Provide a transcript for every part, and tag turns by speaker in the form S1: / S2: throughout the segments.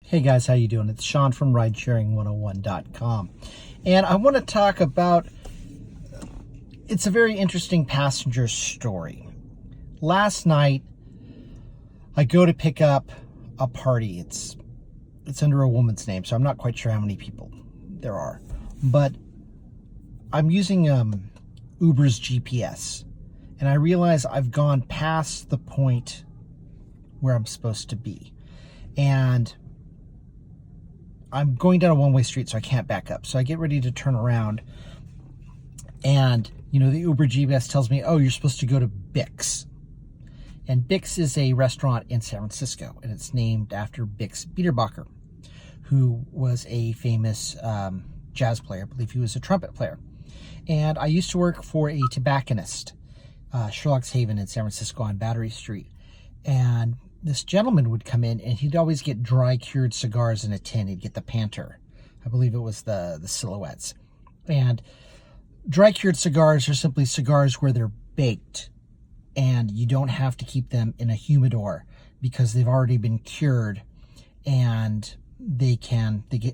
S1: Hey guys, how you doing? It's Sean from Ridesharing101.com. And I want to talk about, it's a very interesting passenger story. Last night, I go to pick up a party. It's under a woman's name, so I'm not quite sure how many people there are. But I'm using Uber's GPS. And I realize I've gone past the point where I'm supposed to be. And I'm going down a one-way street, so I can't back up. So I get ready to turn around, and the Uber GPS tells me, oh, you're supposed to go to Bix. And Bix is a restaurant in San Francisco, and it's named after Bix Beiderbecke, who was a famous jazz player. I believe he was a trumpet player. And I used to work for a tobacconist, Sherlock's Haven in San Francisco on Battery Street. And this gentleman would come in, and he'd always get dry cured cigars in a tin. He'd get the Panther. I believe it was the Silhouettes. And dry cured cigars are simply cigars where they're baked, and you don't have to keep them in a humidor because they've already been cured, and they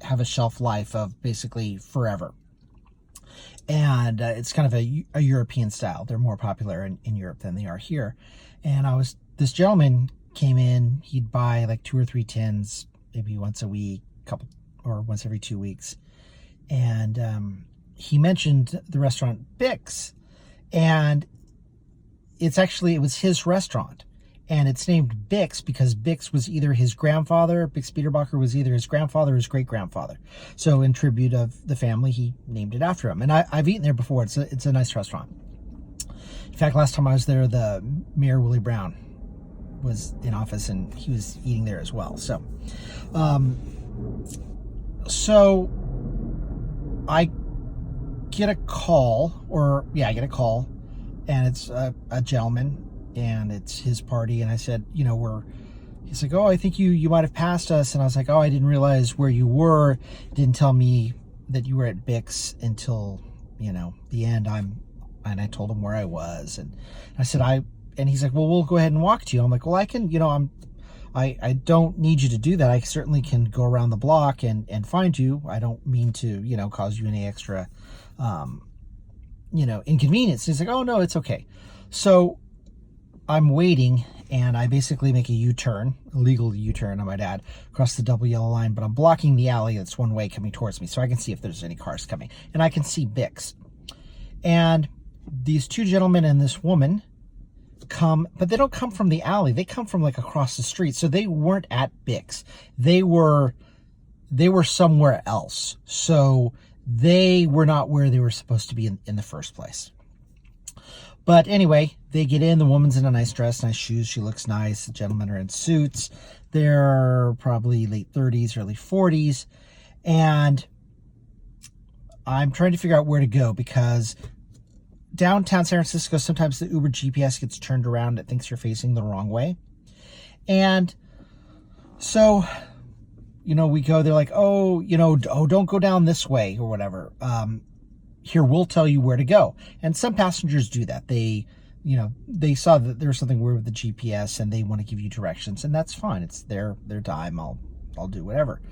S1: have a shelf life of basically forever. And it's kind of a European style. They're more popular in Europe than they are here. And this gentleman came in, he'd buy like 2 or 3 tins, maybe once a week, or once every 2 weeks. And he mentioned the restaurant Bix, and it was his restaurant. And it's named Bix because Bix was either his grandfather, Bix Beiderbecke was either his grandfather or his great-grandfather. So in tribute of the family, he named it after him. And I've eaten there before. It's a nice restaurant. In fact, last time I was there, the Mayor Willie Brown was in office, and he was eating there as well. So I get a call, and it's a gentleman, and it's his party. And I said, he's like, oh, I think you might have passed us. And I was like, oh, I didn't realize where you were. Didn't tell me that you were at Bix until, the end. And I told him where I was. And I said, and he's like, well, we'll go ahead and walk to you. I'm like, well, I can, I don't need you to do that. I certainly can go around the block and find you. I don't mean to, cause you any extra, inconvenience. And he's like, oh, no, it's okay. So I'm waiting, and I basically make a U-turn, a legal U-turn, I might add, across the double yellow line, but I'm blocking the alley that's one way coming towards me, so I can see if there's any cars coming. And I can see Bix. And these 2 gentlemen and this woman come, but they don't come from the alley. They come from like across the street. So they weren't at Bix. They were somewhere else. So they were not where they were supposed to be in the first place. But anyway, they get in. The woman's in a nice dress, nice shoes. She looks nice. The gentlemen are in suits. They're probably late 30s, early 40s. And I'm trying to figure out where to go, because downtown San Francisco, sometimes the Uber GPS gets turned around. It thinks you're facing the wrong way. And so, we go, they're like, oh, don't go down this way or whatever. Here, we'll tell you where to go. And some passengers do that. They saw that there was something weird with the GPS, and they want to give you directions, and that's fine. It's their time. I'll do whatever.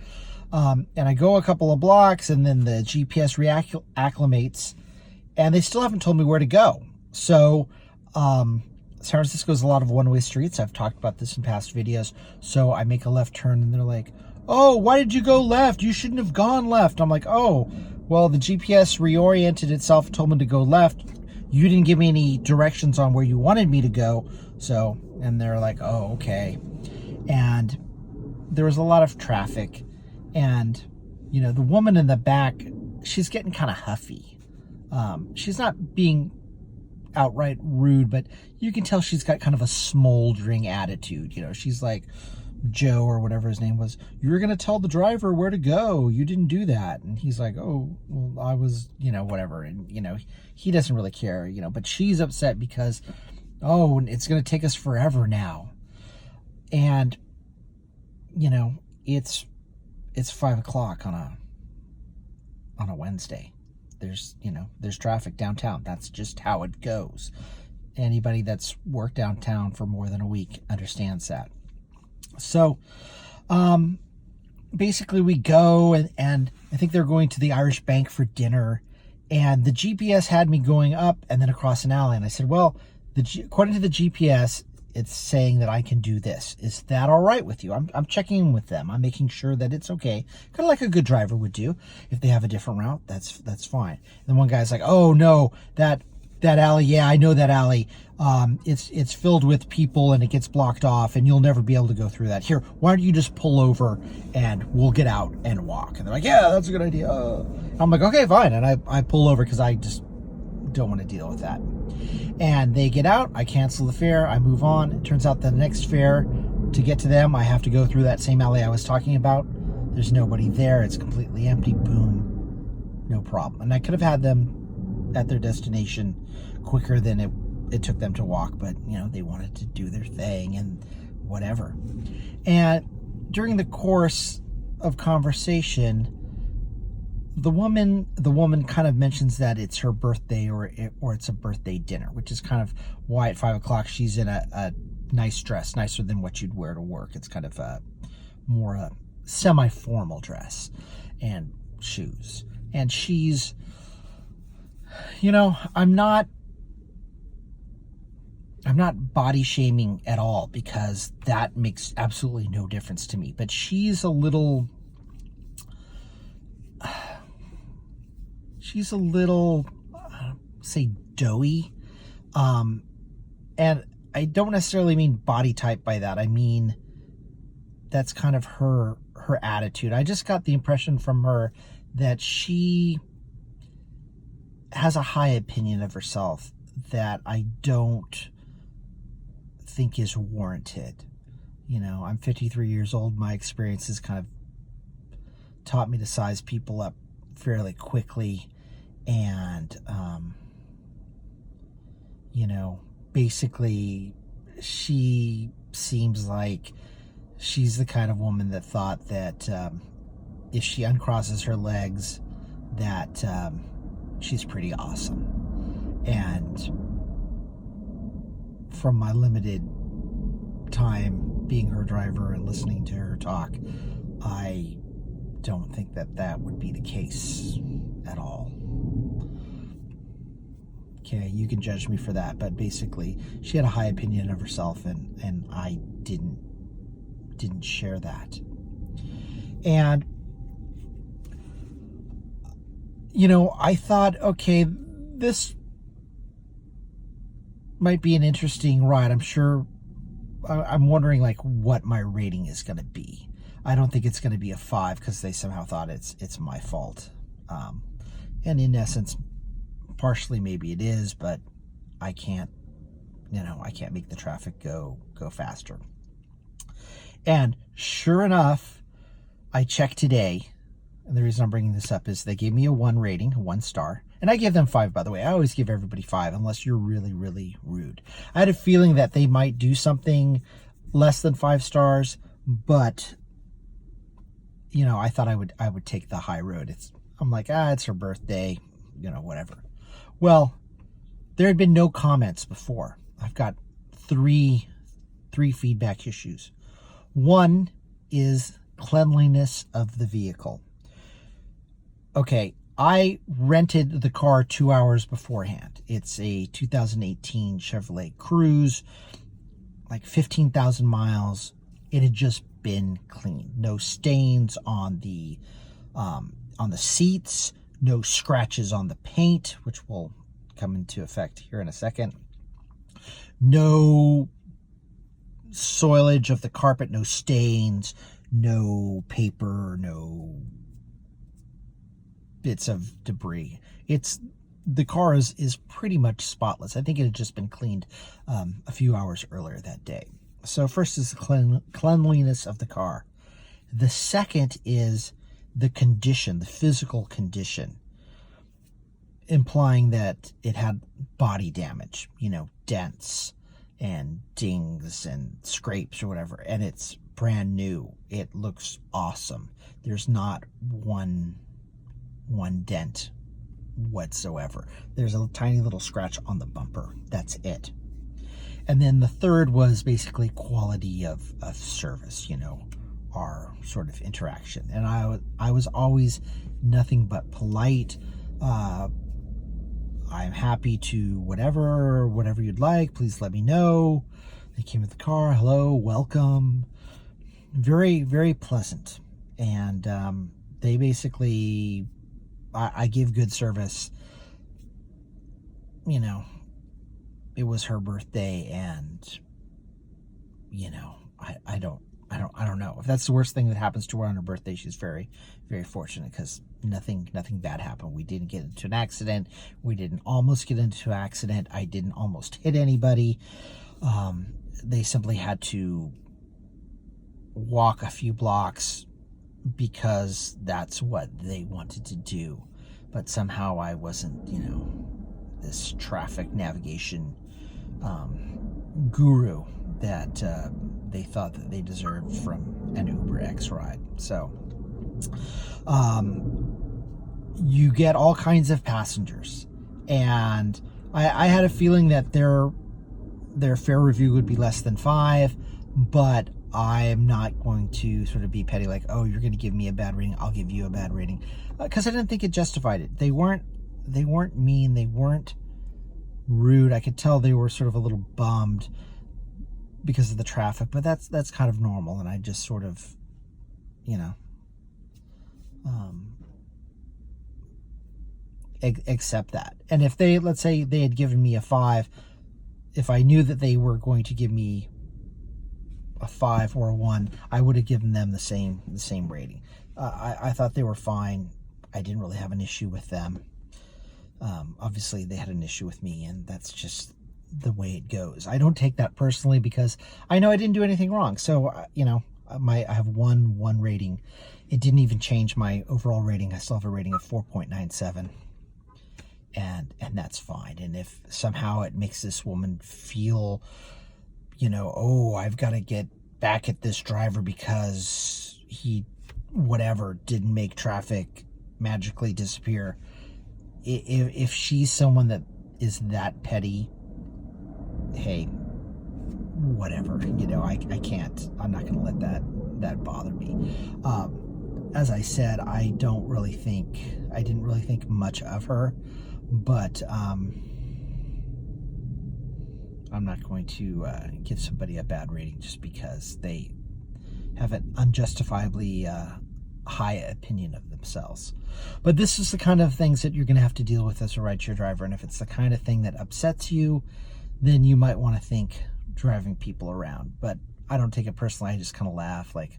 S1: And I go a couple of blocks, and then the GPS reacclimates, and they still haven't told me where to go. So San Francisco is a lot of one-way streets. I've talked about this in past videos. So I make a left turn, and they're like, oh, why did you go left? You shouldn't have gone left. I'm like, oh, well, the GPS reoriented itself, told me to go left. You didn't give me any directions on where you wanted me to go. So, and they're like, oh, okay. And there was a lot of traffic. And, the woman in the back, she's getting kind of huffy. She's not being outright rude, but you can tell she's got kind of a smoldering attitude. She's like, Joe or whatever his name was, you were going to tell the driver where to go. You didn't do that. And he's like, oh, well, I was, whatever. And, he doesn't really care, but she's upset because, oh, it's going to take us forever now. And, it's 5 o'clock on a Wednesday. There's traffic downtown. That's just how it goes. Anybody that's worked downtown for more than a week understands that. So, basically we go and I think they're going to the Irish Bank for dinner, and the GPS had me going up and then across an alley. And I said, well, according to the GPS, it's saying that I can do this. Is that all right with you? I'm checking in with them. I'm making sure that it's okay. Kind of like a good driver would do. If they have a different route, that's fine. And one guy's like, oh no, that alley, yeah, I know that alley. It's filled with people and it gets blocked off and you'll never be able to go through that. Here, why don't you just pull over and we'll get out and walk? And they're like, yeah, that's a good idea. I'm like, okay, fine. And I pull over because I just don't want to deal with that. And they get out, I cancel the fare, I move on. It turns out the next fare, to get to them, I have to go through that same alley I was talking about. There's nobody there, it's completely empty, boom, no problem. And I could have had them at their destination quicker than it took them to walk, but you know, they wanted to do their thing and whatever. And during the course of conversation, the woman kind of mentions that it's her birthday or it's a birthday dinner, which is kind of why at 5 o'clock she's in a nice dress, nicer than what you'd wear to work. It's kind of a more semi-formal dress and shoes. And she's, you know, I'm not body shaming at all because that makes absolutely no difference to me. But she's a little say doughy, and I don't necessarily mean body type by that. I mean that's kind of her attitude. I just got the impression from her that she has a high opinion of herself that I don't think is warranted. You know, I'm 53 years old. My experience has kind of taught me to size people up fairly quickly, and you know, basically she seems like she's the kind of woman that thought that if she uncrosses her legs that she's pretty awesome. And from my limited time being her driver and listening to her talk, I don't think that would be the case at all. Okay, you can judge me for that, but basically she had a high opinion of herself, and I didn't share that. And you know, I thought, okay, this might be an interesting ride. I'm wondering like what my rating is going to be. I don't think it's going to be a 5 because they somehow thought it's my fault. And in essence, partially maybe it is, but I can't make the traffic go faster. And sure enough, I checked today, and the reason I'm bringing this up is they gave me a 1 rating, a 1 star. And I give them 5, by the way. I always give everybody 5 unless you're really, really rude. I had a feeling that they might do something less than 5 stars, but you know, I thought I would take the high road. I'm like, it's her birthday, you know, whatever. Well, there had been no comments before. I've got three feedback issues. One is cleanliness of the vehicle. Okay, I rented the car 2 hours beforehand. It's a 2018 Chevrolet Cruze, like 15,000 miles. It had just been cleaned. No stains on the seats, no scratches on the paint, which will come into effect here in a second. No soilage of the carpet, no stains, no paper, no bits of debris. The car is pretty much spotless. I think it had just been cleaned a few hours earlier that day. So first is the cleanliness of the car. The second is the condition, the physical condition, implying that it had body damage, you know, dents and dings and scrapes or whatever, and it's brand new. It looks awesome. There's not one dent whatsoever. There's a tiny little scratch on the bumper. That's it. And then the third was basically quality of service, you know, our sort of interaction. And I was always nothing but polite. I'm happy to whatever you'd like, please let me know. They came with the car, hello, welcome. Very, very pleasant. And they basically, I give good service. You know, it was her birthday, and you know, I don't know if that's the worst thing that happens to her on her birthday. She's very, very fortunate, because nothing bad happened. We didn't get into an accident. We didn't almost get into an accident. I didn't almost hit anybody. They simply had to walk a few blocks because that's what they wanted to do. But somehow I wasn't, you know, this traffic navigation guru that they thought that they deserved from an Uber X ride. So you get all kinds of passengers, and I had a feeling that their fare review would be less than 5, but I'm not going to sort of be petty like, oh, you're going to give me a bad rating, I'll give you a bad rating, because I didn't think it justified it. They weren't mean, they weren't rude. I could tell they were sort of a little bummed because of the traffic, but that's kind of normal, and I just sort of, you know, accept that. And if they, let's say they had given me a 5, if I knew that they were going to give me a 5 or a 1, I would have given them the same rating. I thought they were fine. I didn't really have an issue with them. Obviously they had an issue with me, and that's just the way it goes. I don't take that personally, because I know I didn't do anything wrong. So, you know, I have one rating. It didn't even change my overall rating. I still have a rating of 4.97, and that's fine. And if somehow it makes this woman feel, you know, oh, I've got to get back at this driver because he didn't make traffic magically disappear. If she's someone that is that petty, hey, whatever, you know, I'm not going to let that bother me. As I said, I didn't really think much of her, but I'm not going to give somebody a bad rating just because they have an unjustifiably high opinion of themselves. But this is the kind of things that you're going to have to deal with as a rideshare driver, and if it's the kind of thing that upsets you, then you might want to think driving people around. But I don't take it personally. I just kind of laugh like,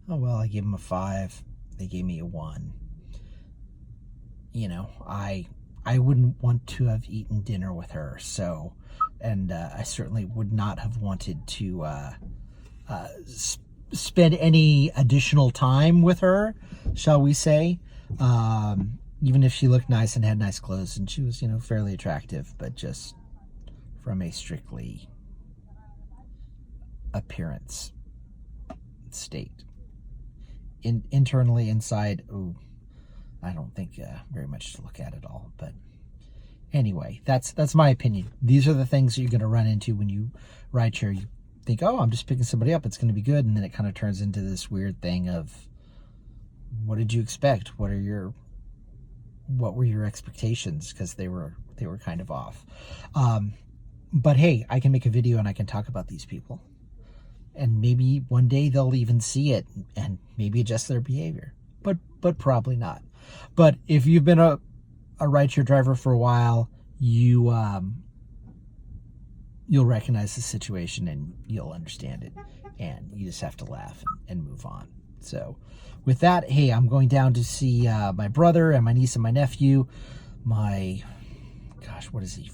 S1: oh, well, I gave them a 5. They gave me a 1. You know, I wouldn't want to have eaten dinner with her. So, and I certainly would not have wanted to spend any additional time with her, shall we say. Even if she looked nice and had nice clothes and she was, you know, fairly attractive, but just from a strictly appearance state. Internally, inside, ooh, I don't think very much to look at at all. But anyway, that's my opinion. These are the things that you're going to run into when you rideshare. You think, oh, I'm just picking somebody up, it's going to be good, and then it kind of turns into this weird thing of, what did you expect? What were your expectations? Because they were kind of off. But hey, I can make a video and I can talk about these people, and maybe one day they'll even see it and maybe adjust their behavior, but probably not. But if you've been a rideshare driver for a while, you'll recognize the situation and you'll understand it, and you just have to laugh and move on. So with that, hey, I'm going down to see my brother and my niece and my nephew. My, gosh, what is he,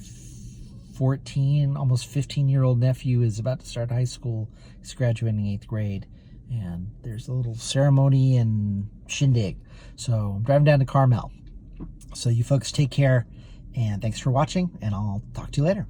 S1: 14, almost 15-year-old nephew is about to start high school. He's graduating 8th grade, and there's a little ceremony and shindig. So I'm driving down to Carmel. So you folks take care, and thanks for watching, and I'll talk to you later.